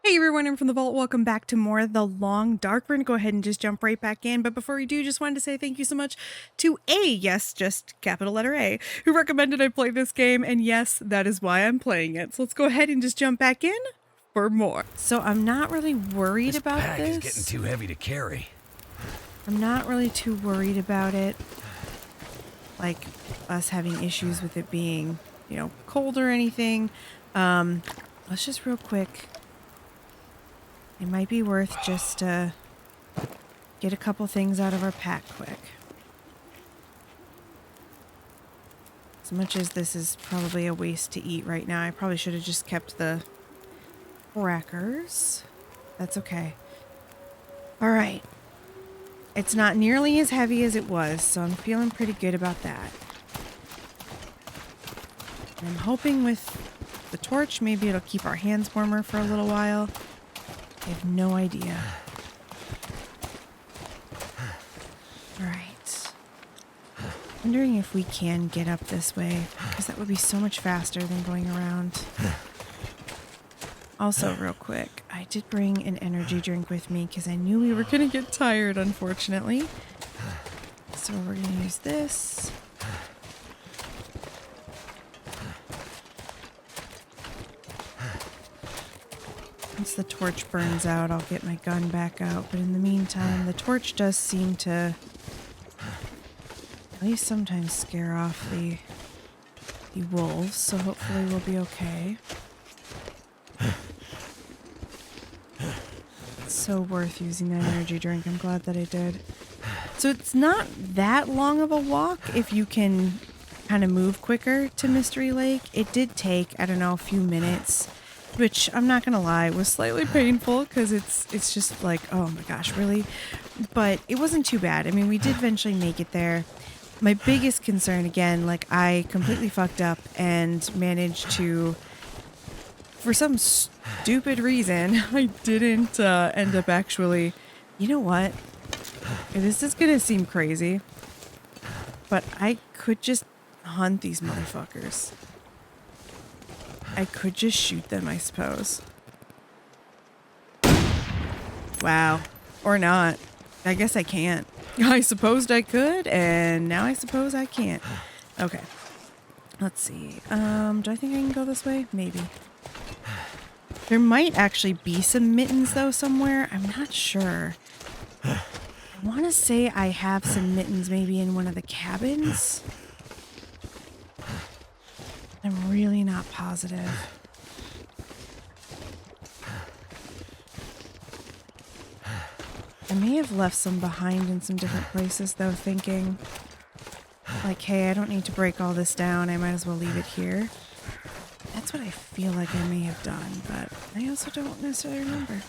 Hey everyone, I'm from the vault. Welcome back to more of The Long Dark. We're going to go ahead and just jump right back in. But before we do, just wanted to say thank you so much to yes, just capital letter A, who recommended I play this game. And yes, that is why I'm playing it. So let's go ahead and just jump back in for more. So I'm not really worried about pack this. is getting too heavy to carry. I'm not really too worried about it. Like us having issues with it being, cold or anything. Let's just real quick. It might be worth just to get a couple things out of our pack quick. As much as this is probably a waste to eat right now, I probably should have just kept the crackers. That's okay. All right. It's not nearly as heavy as it was, so I'm feeling pretty good about that. And I'm hoping with the torch, maybe it'll keep our hands warmer for a little while. I have no idea. Alright. Wondering if we can get up this way, because that would be so much faster than going around. Also, real quick, I did bring an energy drink with me because I knew we were going to get tired, unfortunately. So we're going to use this. Once the torch burns out, I'll get my gun back out. But in the meantime, the torch does seem to at least sometimes scare off the wolves, so hopefully we'll be okay. It's so worth using that energy drink. I'm glad that I did. So it's not that long of a walk if you can kind of move quicker to Mystery Lake. It did take, I don't know, a few minutes. Which, I'm not gonna lie, was slightly painful because it's just like, oh my gosh, really? But it wasn't too bad. I mean, we did eventually make it there. My biggest concern, again, like I completely fucked up and managed to, for some stupid reason, I didn't end up actually, you know what? This is gonna seem crazy, but I could just hunt these motherfuckers. I could just shoot them, I suppose. Wow. Or not. I guess I can't. I supposed I could, and now I suppose I can't. Okay. Let's see. Do I think I can go this way? Maybe. There might actually be some mittens, though, somewhere. I'm not sure. I want to say I have some mittens maybe in one of the cabins. I'm really not positive. I may have left some behind in some different places, though, thinking, like, hey, I don't need to break all this down. I might as well leave it here. That's what I feel like I may have done, but I also don't necessarily remember.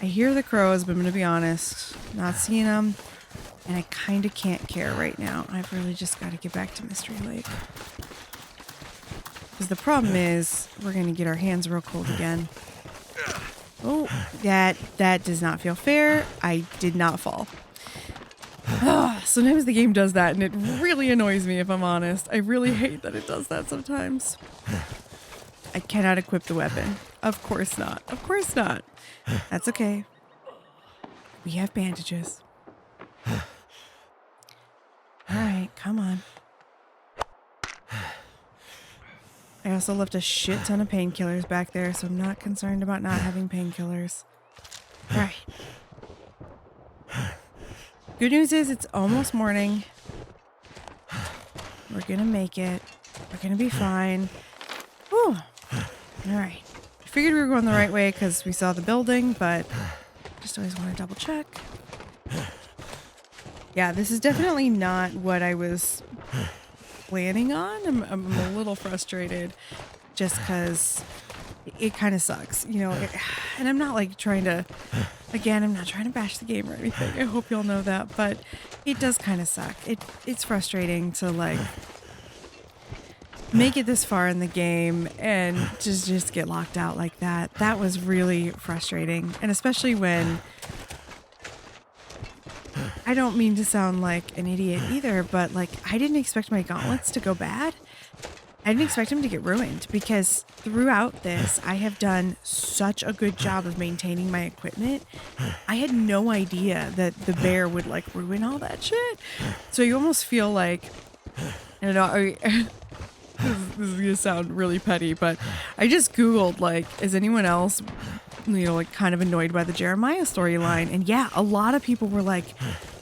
I hear the crows, but I'm going to be honest, not seeing them. And I kind of can't care right now. I've really just got to get back to Mystery Lake. Because the problem is, we're going to get our hands real cold again. Oh, that does not feel fair. I did not fall. Sometimes the game does that, and it really annoys me, if I'm honest. I really hate that it does that sometimes. I cannot equip the weapon. Of course not. Of course not. That's okay. We have bandages. Alright, come on. I also left a shit ton of painkillers back there, so I'm not concerned about not having painkillers. Alright. Good news is it's almost morning. We're gonna make it. We're gonna be fine. Whew. Alright. I figured we were going the right way because we saw the building, but just always want to double check. Yeah, this is definitely not what I was planning on. I'm a little frustrated just because it kind of sucks, and I'm not like trying to, again, I'm not trying to bash the game or anything. I hope y'all know that, but it does kind of suck. It's frustrating to like make it this far in the game and just get locked out like that. That was really frustrating, and especially when I don't mean to sound like an idiot either, but like I didn't expect my gauntlets to go bad. I didn't expect him to get ruined because throughout this, I have done such a good job of maintaining my equipment. I had no idea that the bear would like ruin all that shit. So you almost feel like, I don't know, this is gonna sound really petty, but I just Googled like, is anyone else, like kind of annoyed by the Jeremiah storyline? And yeah, a lot of people were like,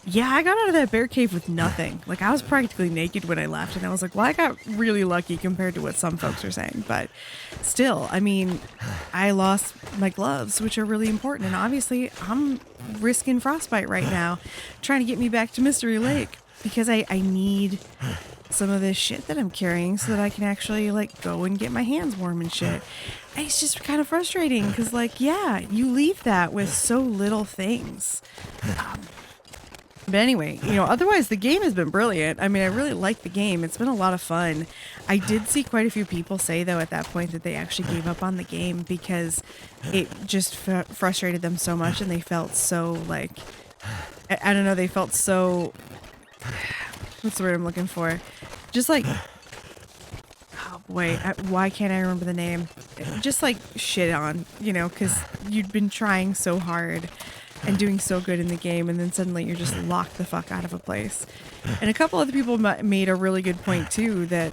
yeah, I got out of that bear cave with nothing. Like I was practically naked when I left, and I was like, well, I got really lucky compared to what some folks are saying. But still, I mean, I lost my gloves, which are really important, and obviously I'm risking frostbite right now, trying to get me back to Mystery Lake because I need some of this shit that I'm carrying so that I can actually like go and get my hands warm and shit. And it's just kind of frustrating because like, yeah, you leave that with so little things. But anyway, otherwise the game has been brilliant. I mean, I really like the game. It's been a lot of fun. I did see quite a few people say, though, at that point that they actually gave up on the game because it just frustrated them so much and they felt so, like, I don't know, they felt so, what's the word I'm looking for? Just like, oh boy, why can't I remember the name? Just like shit on, because you'd been trying so hard and doing so good in the game, and then suddenly you're just locked the fuck out of a place. And a couple other people made a really good point too, that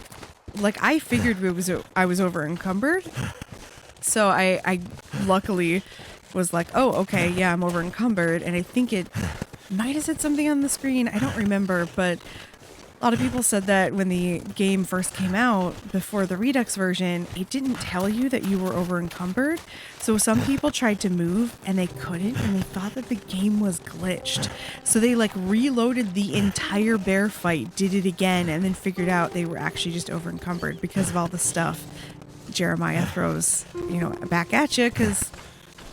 like I figured I was over encumbered, so I luckily was like, oh okay, yeah, I'm over encumbered, and I think it might have said something on the screen, I don't remember, but a lot of people said that when the game first came out, before the Redux version, it didn't tell you that you were over encumbered. So some people tried to move and they couldn't, and they thought that the game was glitched. So they like reloaded the entire bear fight, did it again, and then figured out they were actually just over encumbered because of all the stuff Jeremiah throws, back at you because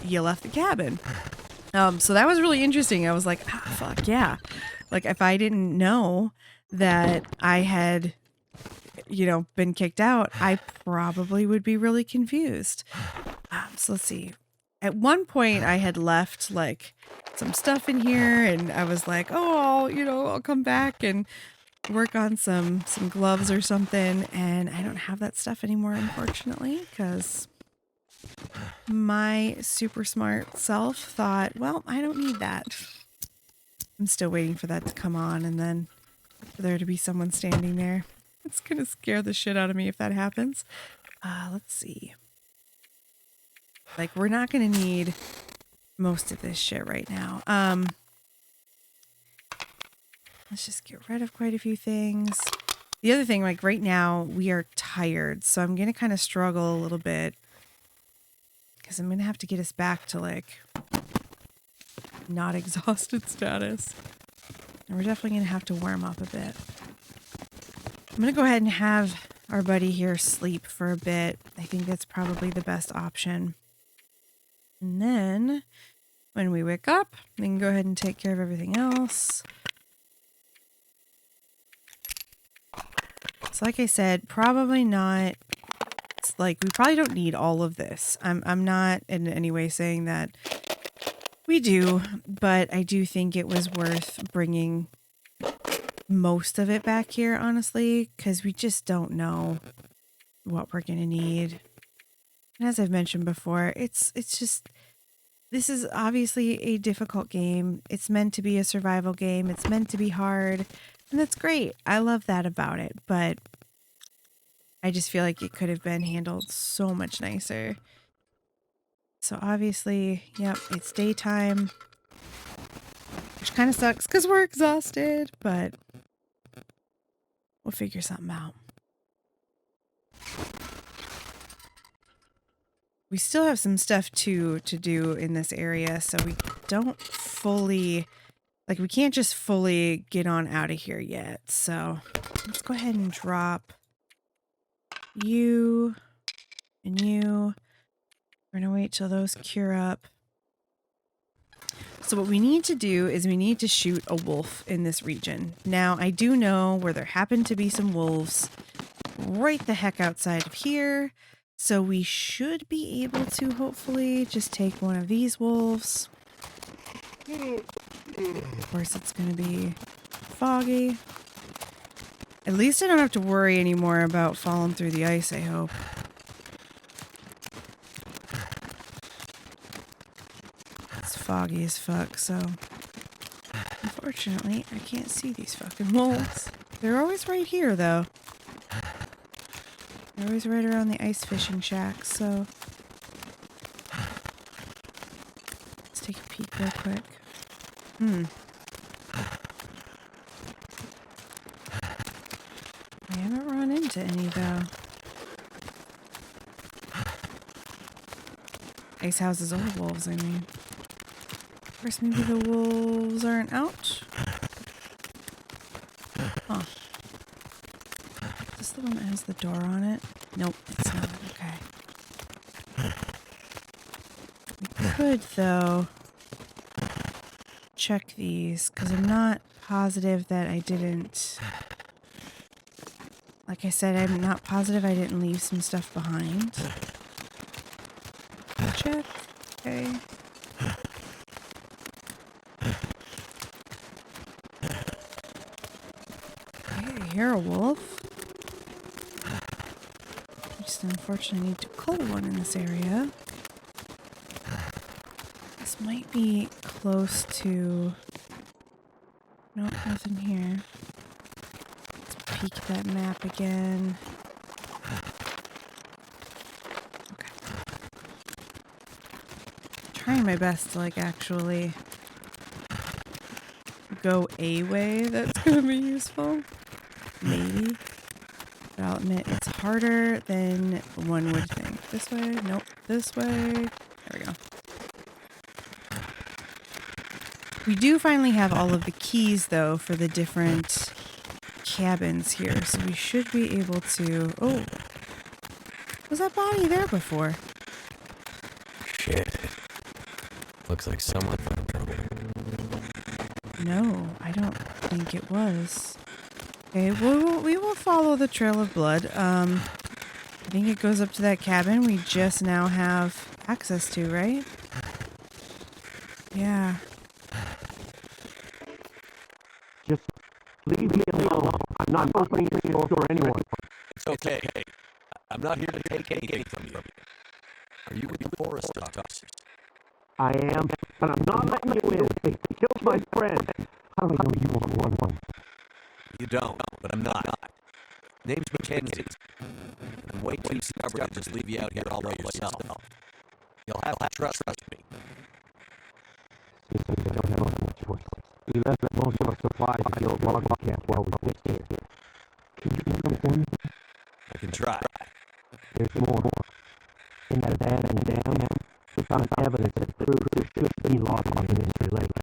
you left the cabin. So that was really interesting. I was like, fuck yeah. Like if I didn't know that I had, been kicked out, I probably would be really confused. So let's see. At one point I had left like some stuff in here and I was like, oh, I'll come back and work on some gloves or something. And I don't have that stuff anymore, unfortunately, because my super smart self thought, well, I don't need that. I'm still waiting for that to come on and then for there to be someone standing there. It's gonna scare the shit out of me if that happens. Let's see. Like, we're not gonna need most of this shit right now. Let's just get rid of quite a few things. The other thing, like right now, we are tired, so I'm gonna kind of struggle a little bit because I'm gonna have to get us back to like not exhausted status. And we're definitely going to have to warm up a bit. I'm going to go ahead and have our buddy here sleep for a bit. I think that's probably the best option. And then when we wake up, we can go ahead and take care of everything else. So like I said, probably not, it's like we probably don't need all of this. I'm not in any way saying that we do, but I do think it was worth bringing most of it back here, honestly, because we just don't know what we're going to need. And as I've mentioned before, it's just, this is obviously a difficult game. It's meant to be a survival game. It's meant to be hard, and that's great. I love that about it, but I just feel like it could have been handled so much nicer. So obviously, yep, it's daytime, which kind of sucks because we're exhausted, but we'll figure something out. We still have some stuff to do in this area, so we don't fully, like we can't just fully get on out of here yet. So let's go ahead and drop you and you. We're going to wait till those cure up. So what we need to do is we need to shoot a wolf in this region. Now, I do know where there happen to be some wolves right the heck outside of here. So we should be able to hopefully just take one of these wolves. Of course, it's going to be foggy. At least I don't have to worry anymore about falling through the ice, I hope. It's foggy as fuck, so... Unfortunately, I can't see these fucking wolves. They're always right here, though. They're always right around the ice fishing shack, so... Let's take a peek real quick. I haven't run into any, though. Ice houses are wolves, I mean. Of course, maybe the wolves aren't out. Huh. Is this the one that has the door on it? Nope, it's not. Okay. We could, though, check these, because I'm not positive that I didn't... Like I said, I'm not positive I didn't leave some stuff behind. Check. Okay. Okay, I hear a wolf. Just unfortunately need to cull one in this area. This might be close to... Nope, nothing here. Let's peek at that map again. Okay. Trying my best to, like, actually go a way that's gonna be useful. Maybe. But I'll admit it's harder than one would think. This way? Nope. This way. There we go. We do finally have all of the keys, though, for the different cabins here, so we should be able to... Oh! Was that body there before? Shit. Looks like someone found trouble. No, I don't think it was. Okay, we will follow the trail of blood. I think it goes up to that cabin we just now have access to, right? Yeah. Just leave me alone. I'm not opening the door for anyone. It's okay. I'm not here to take anything from you. Are you with the forest doctors? I am, but I'm not letting you in. They killed my friend. How do I know you won't one? You don't, but I'm not. Name's Mackenzie. I'm way too stubborn to just leave you out here all by yourself. You'll have to trust me. Seems like I don't have much choice. We left most of our supplies at the old log camp while we fixed here. Can you come for me? I can try. There's more. In that abandoned dam, we found evidence that proves there should be logs in Mystery Lake.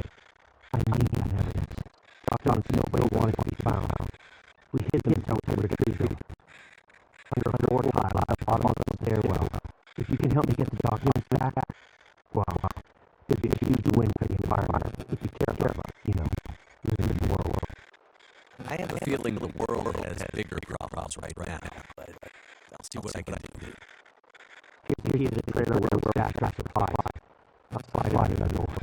I need that evidence. Dr. Nobody wanted to be found. We hid them until we retrieved them. Under a floor tile at the bottom of the stairwell. If you can help me get the documents back, well, it'd be a huge win for the environment. If you care about, living in the world. I have a feeling the world has bigger problems right now, but I'll see what I can do. Here's the trailer where we're at our supplies. I'll slide in the door.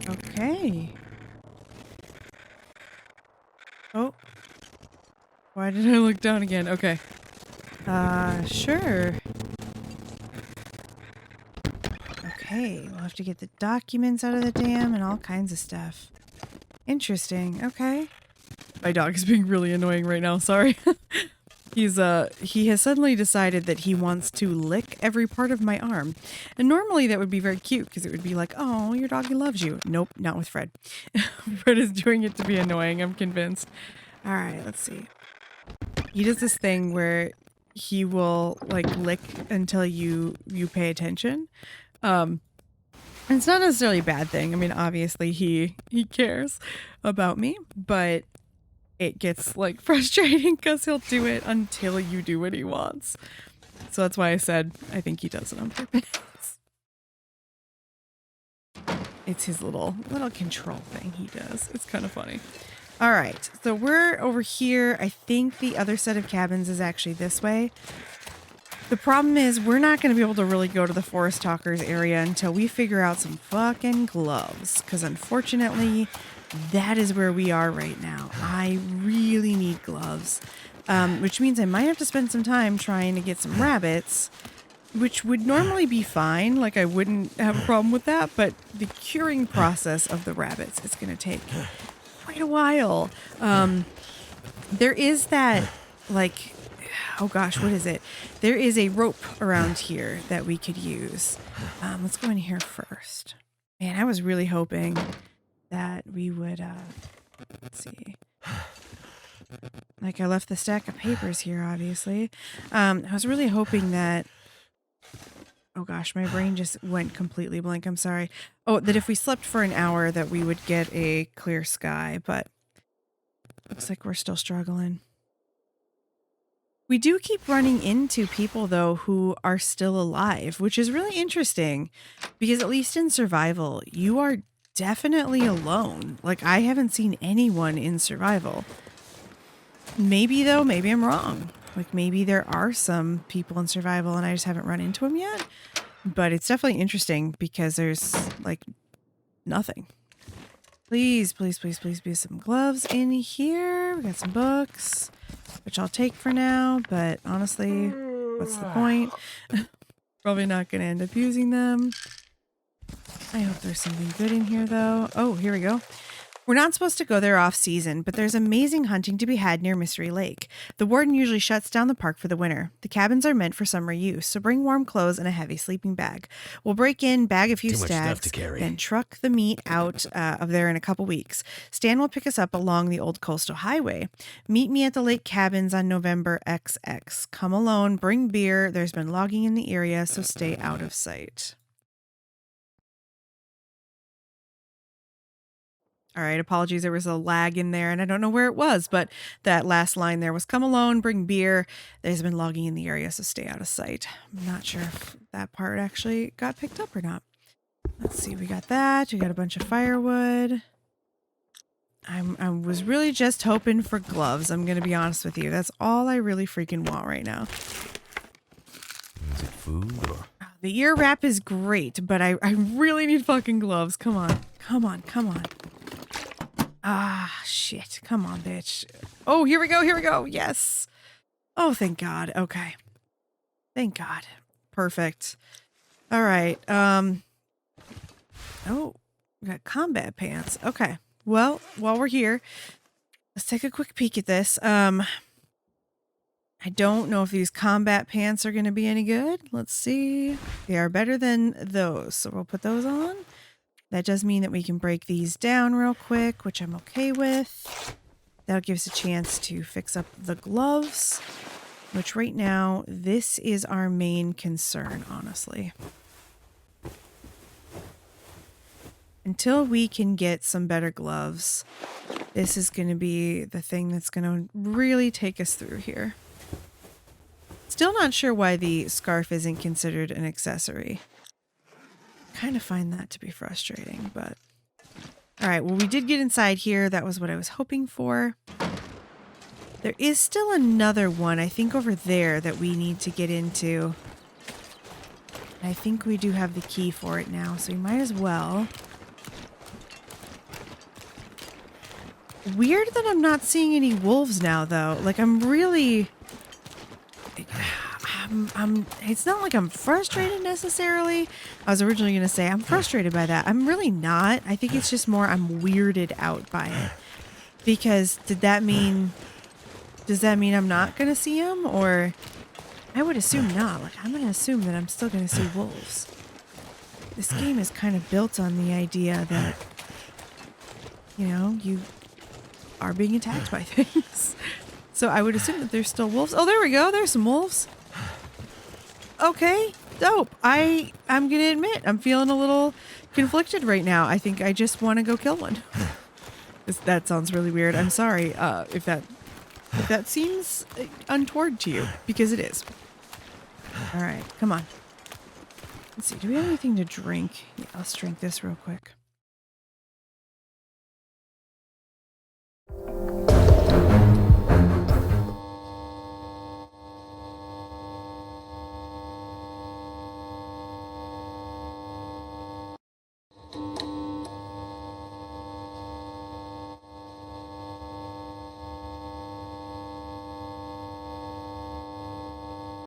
Okay. Oh. Why did I look down again? Okay. Sure. Okay, we'll have to get the documents out of the dam and all kinds of stuff. Interesting. Okay. My dog is being really annoying right now. Sorry. He has suddenly decided that he wants to lick every part of my arm. And normally that would be very cute because it would be like, oh, your doggy loves you. Nope, not with Fred. Fred is doing it to be annoying, I'm convinced. All right, let's see. He does this thing where he will like lick until you pay attention. And it's not necessarily a bad thing. I mean, obviously he cares about me, but it gets like frustrating because he'll do it until you do what he wants. So that's why I said I think he does it on purpose. It's his little control thing he does. It's kind of funny. All right, so we're over here. I think the other set of cabins is actually this way. The problem is we're not going to be able to really go to the Forest Talkers area until we figure out some fucking gloves. Because unfortunately, that is where we are right now. I really need gloves, which means I might have to spend some time trying to get some rabbits, which would normally be fine. Like, I wouldn't have a problem with that, but the curing process of the rabbits is going to take quite a while. There is that, like, oh gosh, what is it? There is a rope around here that we could use. Let's go in here first. Man, I was really hoping that we would, let's see. Like, I left the stack of papers here, obviously. I was really hoping that, oh gosh, my brain just went completely blank. I'm sorry. Oh, that if we slept for an hour that we would get a clear sky, but looks like we're still struggling. We do keep running into people, though, who are still alive, which is really interesting because at least in survival, you are definitely alone. Like, I haven't seen anyone in survival. Maybe, though, maybe I'm wrong. Like, maybe there are some people in survival and I just haven't run into them yet. But it's definitely interesting because there's, like, nothing. Please, please, please, please be some gloves in here. We got some books, which I'll take for now, but honestly, what's the point? Probably not going to end up using them. I hope there's something good in here, though. Oh, here we go. We're not supposed to go there off season, but there's amazing hunting to be had near Mystery Lake. The warden usually shuts down the park for the winter. The cabins are meant for summer use, so bring warm clothes and a heavy sleeping bag. We'll break in, bag a few Too much stuff stacks, to carry. then truck the meat out of there in a couple weeks. Stan will pick us up along the old coastal highway. Meet me at the lake cabins on November XX. Come alone, bring beer. There's been logging in the area, so stay out of sight. All right, apologies. There was a lag in there, and I don't know where it was, but that last line there was, come alone, bring beer. There's been logging in the area, so stay out of sight. I'm not sure if that part actually got picked up or not. Let's see. We got that. We got a bunch of firewood. I was really just hoping for gloves. I'm going to be honest with you. That's all I really freaking want right now. Is it food or? The ear wrap is great, but I really need fucking gloves. Come on. Come on. Come on. Ah, shit. Come on, bitch. Oh, here we go. Here we go. Yes. Oh, thank God. Okay. Thank God. Perfect. All right. Oh, we got combat pants. Okay. Well, while we're here, let's take a quick peek at this. I don't know if these combat pants are going to be any good. Let's see. They are better than those, so we'll put those on. That does mean that we can break these down real quick, which I'm okay with. That'll give us a chance to fix up the gloves, which right now, this is our main concern, honestly. Until we can get some better gloves, this is going to be the thing that's going to really take us through here. Still not sure why the scarf isn't considered an accessory. Kind of find that to be frustrating, but all right. Well, we did get inside here. That was what I was hoping for. There is still another one, I think, over there that we need to get into. I think we do have the key for it now, so we might as well. Weird that I'm not seeing any wolves now, though. Like, I'm really... it's not like I'm frustrated necessarily. I was originally going to say I'm frustrated by that. I'm really not. I think it's just more I'm weirded out by it. Because does that mean I'm not going to see them? Or I would assume not. Like, I'm going to assume that I'm still going to see wolves. This game is kind of built on the idea that, you know, you are being attacked by things. So I would assume that there's still wolves. Oh, there we go. There's some wolves. Okay, dope. I'm gonna admit I'm feeling a little conflicted right now. I think I just want to go kill one. That sounds really weird. I'm sorry if that seems untoward to you, because it is. All right, come on. Let's see. Do we have anything to drink? Yeah, let's drink this real quick.